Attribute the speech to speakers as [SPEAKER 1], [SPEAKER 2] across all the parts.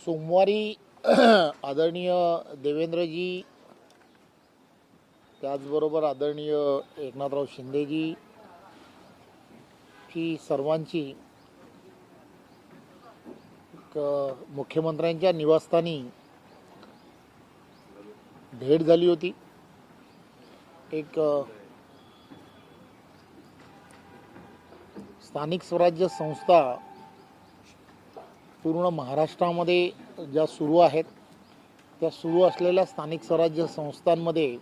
[SPEAKER 1] सोमवारी आदरणीय देवेंद्रजी, त्याचबरोबर आदरणीय एकनाथराव शिंदेजी ही सर्वांची मुख्यमंत्र्यांच्या निवासस्थानी भेट झाली होती. एक स्थानिक स्वराज्य संस्था पूर्ण महाराष्ट्रामध्ये ज्या सुरू आहेत त्या सुरू असलेल्या स्थानिक स्वराज्य संस्थांमध्ये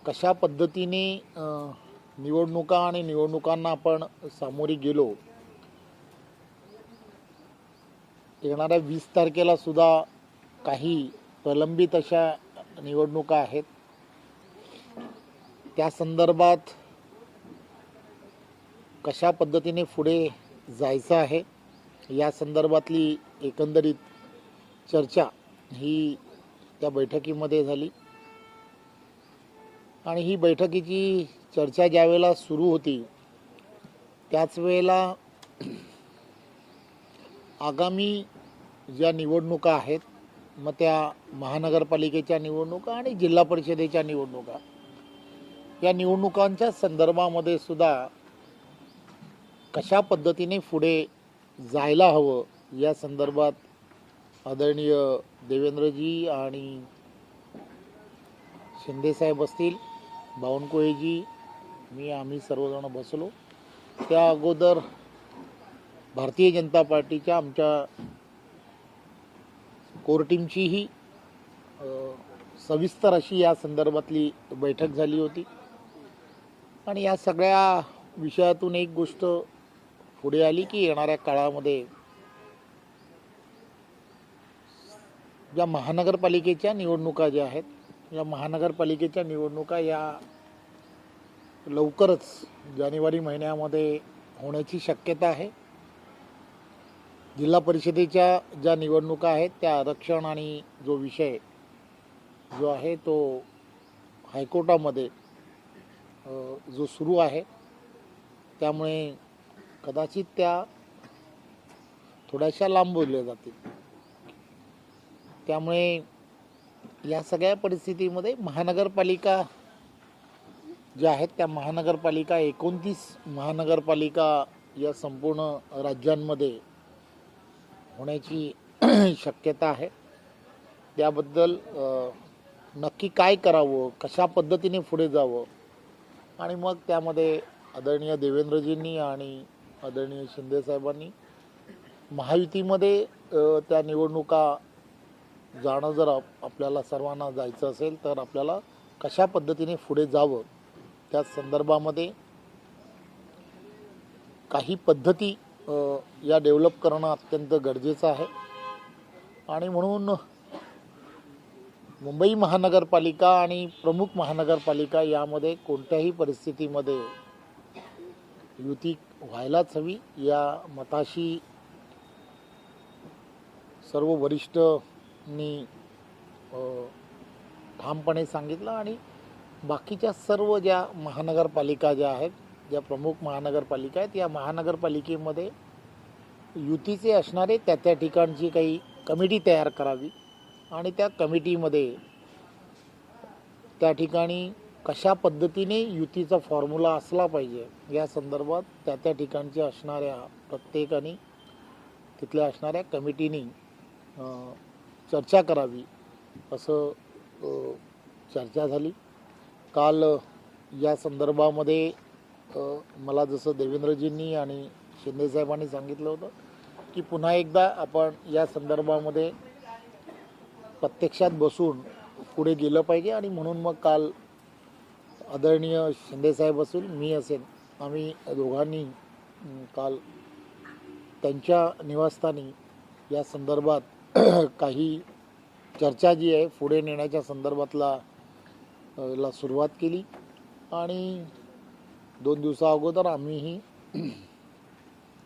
[SPEAKER 1] कशा पद्धतीने निवडणुका आणि निवडणुकांना आपण सामोरी गेलो. येणाऱ्या 20 तारखेला सुद्धा काही प्रलंबित अशा निवडणुका आहेत. त्या संदर्भात कशा पद्धतीने पुढे जायचं आहे या संदर्भातली एकंदरीत चर्चा ही त्या बैठकीमध्ये झाली. आणि ही बैठकीची चर्चा ज्या वेळेला सुरू होती त्याच वेळेला आगामी ज्या निवडणुका आहेत, मग त्या महानगरपालिकेच्या निवडणुका आणि जिल्हा परिषदेच्या निवडणुका, या निवडणुकांच्या संदर्भामध्ये सुद्धा कशा पद्धतीने पुढे जायला हवं या संदर्भात आदरणीय देवेंद्रजी आणि शिंदेसाहेब असतील, बावनकुळेजी, आम्ही सर्वजण बसलो. त्या अगोदर भारतीय जनता पार्टीच्या आमच्या कोर टीमचीही सविस्तर अशी या संदर्भातली बैठक झाली होती. आणि या सगळ्या विषयातून एक गोष्ट पुढे आली की येणाऱ्या काळामध्ये ज्या महानगरपालिकेच्या निवडणुका ज्या आहेत, या महानगरपालिकेच्या निवडणुका या लवकरच जानेवारी महिन्यामध्ये होण्याची शक्यता आहे. जिल्हा परिषदेच्या ज्या निवडणुका आहेत त्या आरक्षण आणि जो विषय जो आहे तो हायकोर्टामध्ये जो सुरू आहे, त्यामुळे कदाचित त्या थोड्याशा लांबवल्या जातील. त्यामुळे या सगळ्या परिस्थितीमध्ये महानगरपालिका ज्या आहेत त्या महानगरपालिका 29 महानगरपालिका या संपूर्ण राज्यांमध्ये होण्याची शक्यता आहे. त्याबद्दल नक्की काय करावं, कशा पद्धतीने पुढे जावं, आणि मग त्यामध्ये आदरणीय देवेंद्रजींनी आणि आदरणीय शिंदेसाहेबांनी महायुतीमध्ये त्या निवडणुका जाणं जर आपल्याला सर्वांना जायचं असेल तर आपल्याला कशा पद्धतीने पुढे जावं त्या संदर्भामध्ये काही पद्धती या डेव्हलप करणं अत्यंत गरजेचं आहे. आणि म्हणून मुंबई महानगरपालिका आणि प्रमुख महानगरपालिका यामध्ये कोणत्याही परिस्थितीमध्ये युती व्हायलाच हवी या मताशी सर्व वरिष्ठांनी ठामपणे सांगितलं. आणि बाकीच्या सर्व ज्या महानगरपालिका ज्या आहेत, ज्या प्रमुख महानगरपालिका आहेत, या महानगरपालिकेमध्ये युतीचे असणारे त्या ठिकाणची काही कमिटी तयार करावी आणि त्या कमिटीमध्ये त्या ठिकाणी कशा पद्धतीने युतीचा फॉर्म्युला असला पाहिजे या संदर्भात त्या ठिकाणच्या असणाऱ्या प्रत्येकाने तिथल्या असणाऱ्या कमिटीनी चर्चा करावी असं चर्चा झाली. काल या संदर्भामध्ये मला जसं देवेंद्रजींनी आणि शिंदेसाहेबांनी सांगितलं होतं की पुन्हा एकदा आपण या संदर्भामध्ये प्रत्यक्षात बसून पुढे गेलं पाहिजे. आणि म्हणून मग काल आदरणीय शिंदेसाहेब असेल, मी असेल, आम्ही दोघांनी काल त्यांच्या निवासस्थानी या संदर्भात काही चर्चा जी आहे पुढे नेण्याच्या संदर्भातला सुरुवात केली. आणि 2 दिवसा अगोदर आम्हीही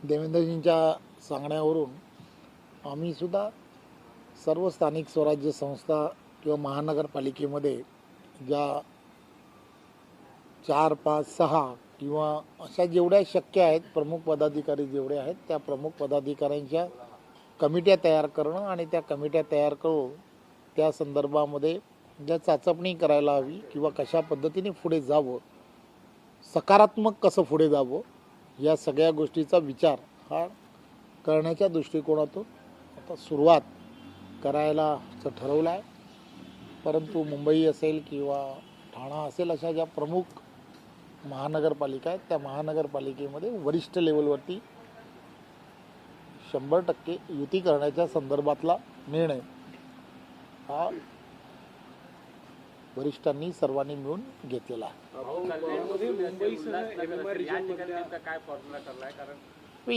[SPEAKER 1] देवेंद्रजींच्या सांगण्यावरून आम्हीसुद्धा सर्व स्थानिक स्वराज्य संस्था किंवा महानगरपालिकेमध्ये ज्या 4, 5, 6 किंवा अशा जेवढ्या शक्य आहेत प्रमुख पदाधिकारी जेवढे आहेत त्या प्रमुख पदाधिकाऱ्यांच्या कमिट्या तयार करणं आणि त्या कमिट्या तयार करून त्या संदर्भामध्ये ज्या चाचपणी करायला हवी किंवा कशा पद्धतीने पुढे जावं, सकारात्मक कसं पुढे जावं, या सगळ्या गोष्टीचा विचार हा करण्याच्या दृष्टिकोनातून आता सुरुवात करायला ठरवलं आहे. परंतु मुंबई असेल किंवा ठाणा असेल अशा ज्या प्रमुख महानगरपालिका आहेत त्या महानगरपालिकेमध्ये वरिष्ठ लेवलवरती 100% युती करण्याच्या संदर्भातला निर्णय हा वरिष्ठांनी सर्वांनी मिळून घेतलेला आहे.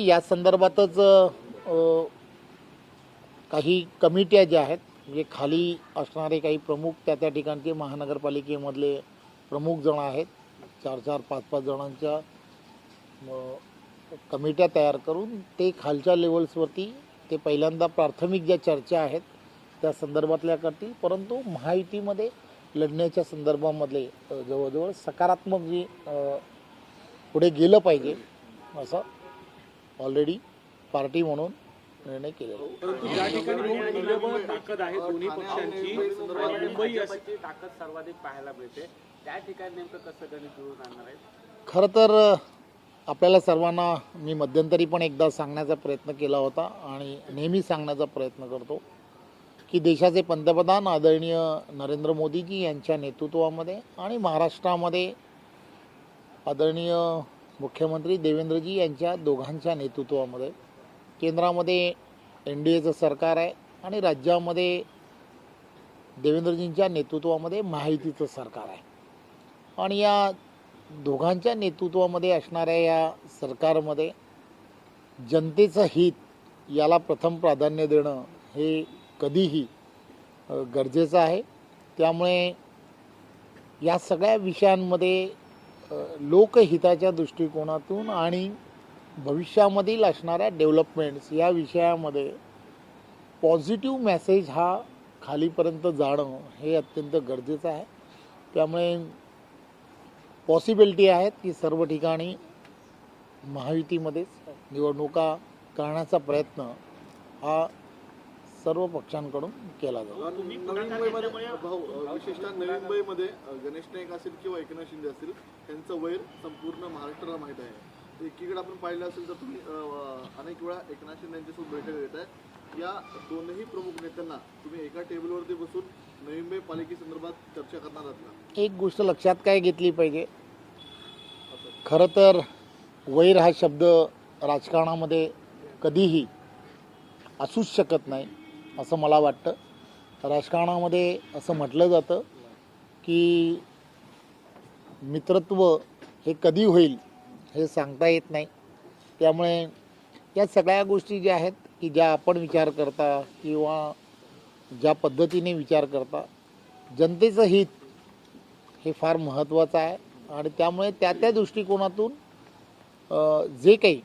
[SPEAKER 1] या संदर्भातच काही कमिट्या ज्या आहेत म्हणजे खाली असणारे काही प्रमुख त्या ठिकाणचे महानगरपालिकेमधले प्रमुख जण आहेत, 4-4, 5-5 जणांच्या कमिट्या तयार करून ते खालच्या लेवल्सवरती ते पहिल्यांदा प्राथमिक ज्या चर्चा आहेत त्या संदर्भातल्या करतील. परंतु महायुतीमध्ये लढण्याच्या संदर्भामधले जवळजवळ सकारात्मक जी पुढे गेलं पाहिजे असं ऑलरेडी पार्टी म्हणून निर्णय केलेला.
[SPEAKER 2] परंतु ज्या ठिकाणी ताकद आहे दोन्ही पक्षांची, मुंबई अशी ताकद सर्वाधिक पाहायला मिळते, त्या ठिकाणी नेमकं कसं गणित जुळून आणणार आहे?
[SPEAKER 1] खरं तर आपल्याला सर्वांना मी मध्यंतरी पण एकदा सांगण्याचा प्रयत्न केला होता आणि नेहमी सांगण्याचा प्रयत्न करतो की देशाचे पंतप्रधान आदरणीय नरेंद्र मोदीजी यांच्या नेतृत्वामध्ये आणि महाराष्ट्रामध्ये आदरणीय मुख्यमंत्री देवेंद्रजी यांच्या दोघांच्या नेतृत्वामध्ये केंद्रामध्ये NDAचं सरकार आहे आणि राज्यामध्ये देवेंद्रजींच्या नेतृत्वामध्ये महायुतीचं सरकार आहे. आणि या दोघांच्या नेतृत्वामध्ये असणाऱ्या या सरकारमध्ये जनतेचं हित याला प्रथम प्राधान्य देणं हे कधीही गरजेचं आहे. त्यामुळे या सगळ्या विषयांमध्ये लोकहिताच्या दृष्टिकोनातून आणि भविष्यामधील असणाऱ्या डेव्हलपमेंट्स या विषयामध्ये पॉझिटिव्ह मेसेज हा खालीपर्यंत जाणं हे अत्यंत गरजेचं आहे. त्यामुळे पॉसिबिलिटी आहेत की सर्व ठिकाणी महायुतीमध्येच निवडणुका करण्याचा प्रयत्न हा सर्व पक्षांकडून केला जातो.
[SPEAKER 3] नवी मुंबईमध्ये विशेषतः नवी मुंबईमध्ये गणेश नाईक असेल किंवा एकनाथ शिंदे असेल त्यांचं वैर संपूर्ण महाराष्ट्राला माहीत आहे. एकीकडे आपण पाहिलं असेल तर तुम्ही अनेक वेळा एकनाथ शिंदे यांच्यासोबत बैठक घेत आहे. या दोनही प्रमुख नेत्यांना तुम्ही एका टेबलवरती बसून नवी मुंबई पालिकेसंदर्भात चर्चा करणार आहात का?
[SPEAKER 1] एक गोष्ट लक्षात काय घेतली पाहिजे, खरं तर वैर हा शब्द राजकारणामध्ये कधीही असूच शकत नाही असं मला वाटतं. राजकारणामध्ये असं म्हटलं जातं की मित्रत्व हे कधी होईल हे सांगता येत नाही. त्यामुळे या सगळ्या गोष्टी ज्या आहेत की ज्या आपण विचार करता किंवा ज्या पद्धतीने विचार करता, जनतेचं हित हे फार महत्त्वाचं आहे. आणि त्यामुळे त्या दृष्टिकोनातून जे काही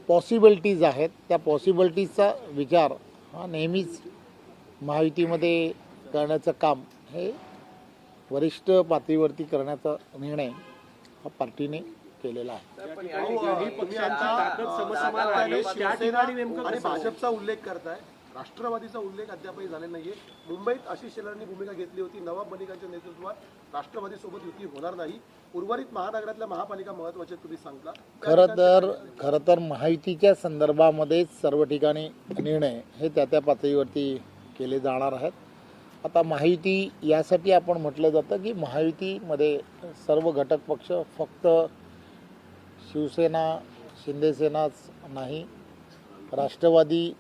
[SPEAKER 1] पॉसिबिलिटीज आहेत त्या पॉसिबिलिटीजचा विचार हा नेहमीच महायुतीमध्ये करण्याचं काम हे वरिष्ठ पातळीवरती करण्याचा निर्णय हा पार्टीने केलेला आहे.
[SPEAKER 4] आणि भाजपचा उल्लेख करताय, राष्ट्रवादीचा उल्लेख अद्यापही झालेला नाहीये. मुंबईत आशिष शेलारांनी भूमिका घेतली होती, नवाब मलिकांच्या नेतृत्वात राष्ट्रवादी सोबत युती होणार नाही. उर्वरित महानगरातल्या महापालिका महत्वाच्या तुम्ही सांगता.
[SPEAKER 1] खरं तर महायुतीच्या संदर्भामध्ये सर्व ठिकाणी निर्णय हे त्या पातळीवरती केले जाणार आहेत. आता महायुती यासाठी आपण म्हटलं जातं की महायुतीमध्ये सर्व घटक पक्ष फक्त शिवसेना शिंदेसेनाच नाही, राष्ट्रवादी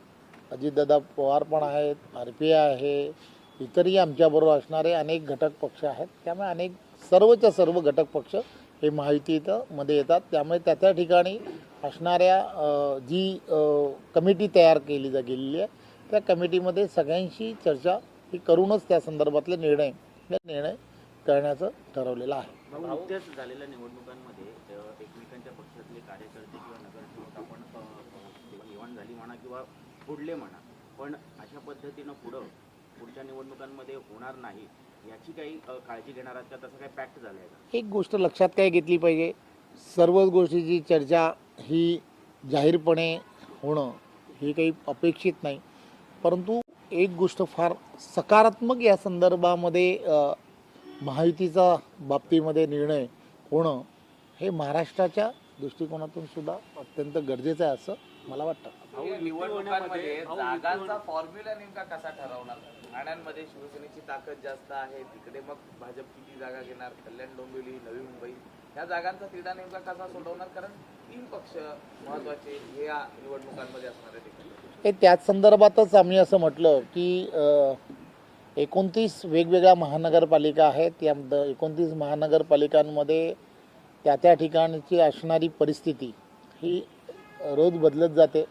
[SPEAKER 1] अजितदादा पवार पण आहेत, RPI आहे, इतरही आमच्याबरोबर असणारे अनेक घटक पक्ष आहेत. त्यामुळे सर्वच्या सर्व घटक पक्ष हे महायुतीमध्ये येतात. त्यामुळे त्या ठिकाणी असणाऱ्या जी कमिटी तयार केली गेलेली आहे त्या कमिटीमध्ये सगळ्यांशी चर्चा ही करूनच त्या संदर्भातले निर्णय करण्याचं ठरवलेलं आहे.
[SPEAKER 5] नुकत्याच झालेल्या निवडणुकांमध्ये एकमेकांच्या पक्षातले कार्यकर्ते किंवा नगरसेवक आपण देवाणघेवाण झाली म्हणा किंवा फोडले म्हणा, पण अशा पद्धतीनं पुढच्या निवडणुकांमध्ये होणार नाही याची काही काळजी घेणार आहात का? तसं काही पॅक्ट झालं आहे का?
[SPEAKER 1] एक गोष्ट लक्षात काय घेतली पाहिजे, सर्वच गोष्टीची चर्चा ही जाहीरपणे होणं हे काही अपेक्षित नाही. परंतु एक गोष्ट फार सकारात्मक या संदर्भामध्ये महायुतीचा बाबतीमध्ये निर्णय होणं हे महाराष्ट्राच्या दृष्टिकोनातून सुद्धा अत्यंत गरजेचं आहे असं मला वाटतं.
[SPEAKER 6] निवडणुकांमध्ये जागांचा फॉर्म्युला नेमका कसा ठरवणार? ठाण्यामध्ये शिवसेनेची ताकद जास्त आहे, तिकडे मग भाजप किती जागा घेणार, कल्याण डोंबिवली, नवी मुंबई, या जागांचा तिढा नेमका कसा सोडवणार? कारण 3 पक्ष महत्वाचे हे या निवडणुकांमध्ये असणार आहे.
[SPEAKER 1] हे त्याच संदर्भातच आम्ही असं म्हटलं की 29 वेगवेगळ्या महानगरपालिका आहेत. या 29 महानगरपालिकांमध्ये त्या ठिकाणची असणारी परिस्थिती ही रोज बदलत जाते.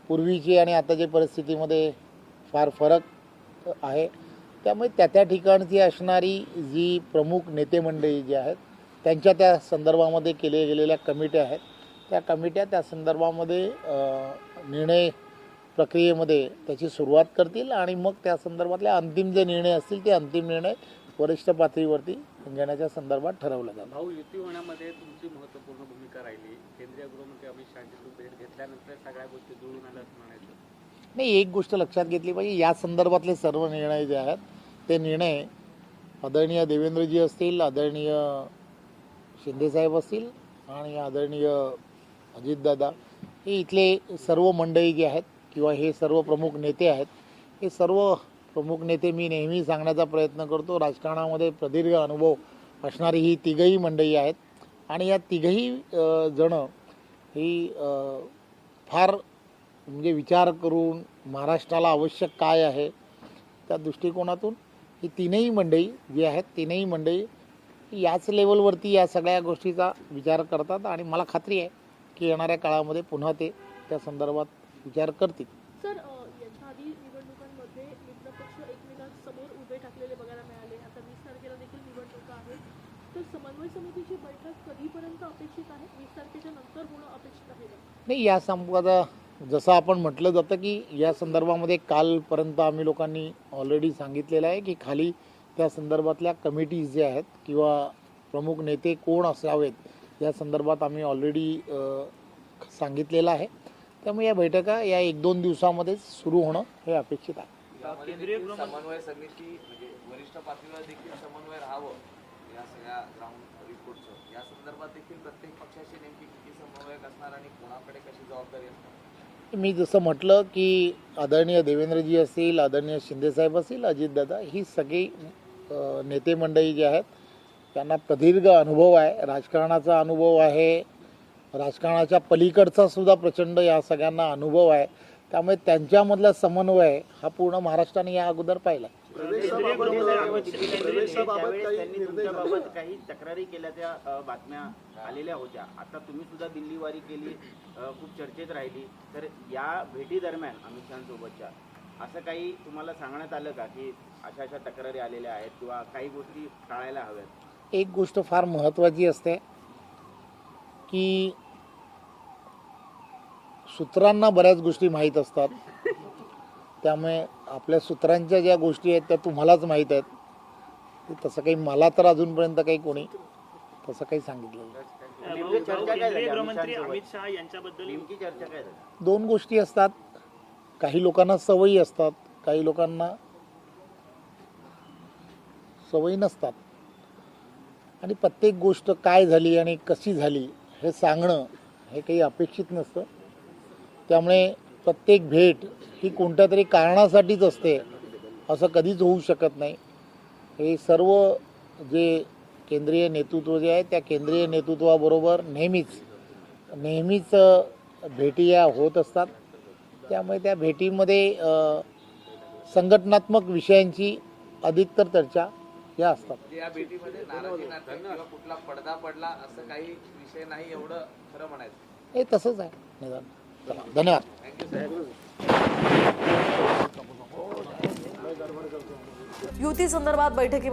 [SPEAKER 1] पूर्वीची आणि आताच्या परिस्थितीमध्ये फार फरक आहे. त्यामुळे त्या ठिकाणची असणारी जी प्रमुख नेते मंडळी जी आहेत त्यांच्या त्या संदर्भामध्ये केले गेलेल्या कमिट्या आहेत, त्या कमिट्या त्या संदर्भामध्ये निर्णय प्रक्रियेमध्ये त्याची सुरुवात करतील आणि मग त्या संदर्भातल्या अंतिम जे निर्णय असतील ते अंतिम निर्णय वरिष्ठ पातळीवरती घेण्याच्या संदर्भात ठरवलं जातं.
[SPEAKER 2] भाऊ, युती होण्यामध्ये तुमची महत्त्वपूर्ण भूमिका राहिली. केंद्रीय गृहमंत्री अमित शहाची भेट घेतल्यानंतर सगळ्या गोष्टी जुळून आल्या असं म्हणायचं
[SPEAKER 1] नाही. एक गोष्ट लक्षात घेतली पाहिजे, या संदर्भातले सर्व निर्णय जे आहेत ते निर्णय आदरणीय देवेंद्रजी असतील, आदरणीय शिंदेसाहेब असतील आणि आदरणीय अजितदादा, हे इथले सर्व मंडळी जे आहेत किंवा हे सर्व प्रमुख नेते आहेत, हे सर्व प्रमुख नेते मी नेहमी सांगण्याचा प्रयत्न करतो, राजकारणामध्ये प्रदीर्घ अनुभव असणारी ही तिघही मंडळी आहेत आणि या तिघही जणं ही फार म्हणजे विचार करून महाराष्ट्राला आवश्यक काय आहे त्या दृष्टिकोनातून ही तीनही मंडळी जी आहेत, तीनही मंडळी याच लेवलवरती या सगळ्या गोष्टीचा विचार करतात आणि मला खात्री आहे की येणाऱ्या काळामध्ये पुन्हा ते त्या संदर्भात विचार करतील.
[SPEAKER 7] सर, याच्या आधी निवडणुकांमध्ये मित्रपक्ष एकमेकांसमोर उभे ठाकलेले बघायला मिळाले. आता 20 तारखेला देखील निवडणुका आहेत, तर समन्वय समितीची बैठक कधीपर्यंत अपेक्षित आहे? 20 तारखेच्या नंतर होणं अपेक्षित आहे का?
[SPEAKER 1] नाही, या संदर्भात जसं आपण म्हटलं जातं की या संदर्भामध्ये कालपर्यंत आम्ही लोकांनी ऑलरेडी सांगितलेलं आहे की खाली त्या संदर्भातल्या कमिटीज ज्या आहेत किंवा प्रमुख नेते कोण असावेत या संदर्भात आम्ही ऑलरेडी सांगितलेलं आहे. त्यामुळे या बैठका या 1-2 दिवसामध्येच सुरू होणं हे अपेक्षित आहे.
[SPEAKER 6] समन्वय समिती म्हणजे वरिष्ठ पातळीवर देखील समन्वय राहावं या सगळ्या ग्राउंड रिपोर्टचं, या संदर्भात देखील प्रत्येक पक्षाशी नेमकी किती समन्वयक असणार आणि कोणाकडे कशी जबाबदारी असणार?
[SPEAKER 1] मी जसं म्हटलं की आदरणीय देवेंद्रजी असतील, आदरणीय शिंदेसाहेब असतील, अजितदादा, ही सगळी नेते मंडळी जी आहेत त्यांना प्रदीर्घ अनुभव आहे, राजकारणाचा अनुभव आहे, राजकारणाच्या पलीकडचा सुद्धा प्रचंड या सगळ्यांना अनुभव आहे. त्यामुळे त्यांच्यामधला समन्वय हा पूर्ण महाराष्ट्राने या अगोदर पाहिला.
[SPEAKER 5] त्यांनी तुमच्याबाबत काही तक्रारी केल्याच्या बातम्या आलेल्या होत्या. आता तुम्ही सुद्धा दिल्लीवारी केली, खूप चर्चेत राहिली. तर या भेटी दरम्यान अमित शहांसोबतच्या असं काही तुम्हाला सांगण्यात आलं का की अशा अशा तक्रारी आलेल्या आहेत किंवा काही गोष्टी टाळायला हव्यात?
[SPEAKER 1] एक गोष्ट फार महत्त्वाची असते की सूत्रांना बऱ्याच गोष्टी माहीत असतात. त्यामुळे आपल्या सूत्रांच्या ज्या गोष्टी आहेत त्या तुम्हालाच माहीत आहेत. तसं काही मला तर अजूनपर्यंत काही कोणी तसं काही सांगितलं नाही.
[SPEAKER 5] गृहमंत्री अमित शहा यांच्याबद्दल नेमकी चर्चा काय झाली?
[SPEAKER 1] 2 गोष्टी असतात. काही लोकांना सवयी असतात, काही लोकांना सवयी नसतात आणि प्रत्येक गोष्ट काय झाली आणि कशी झाली हे सांगणं हे काही अपेक्षित नसतं. त्यामुळे प्रत्येक भेट ही कोणत्या तरी कारणासाठीच असते असं कधीच होऊ शकत नाही. हे सर्व जे केंद्रीय नेतृत्व जे आहे त्या केंद्रीय नेतृत्वाबरोबर नेहमीच भेटी या होत असतात. त्यामुळे त्या भेटीमध्ये संघटनात्मक विषयांची अधिकतर चर्चा या असतात.
[SPEAKER 6] या भेटीमध्ये नाराजी नाट्य किंवा कुठला पडदा पडला असं काही विषय नाही, एवढं खरं म्हणायचं?
[SPEAKER 1] हे तसंच आहे. निदान चला, धन्यवाद.
[SPEAKER 8] युती संदर्भात बैठकीमध्ये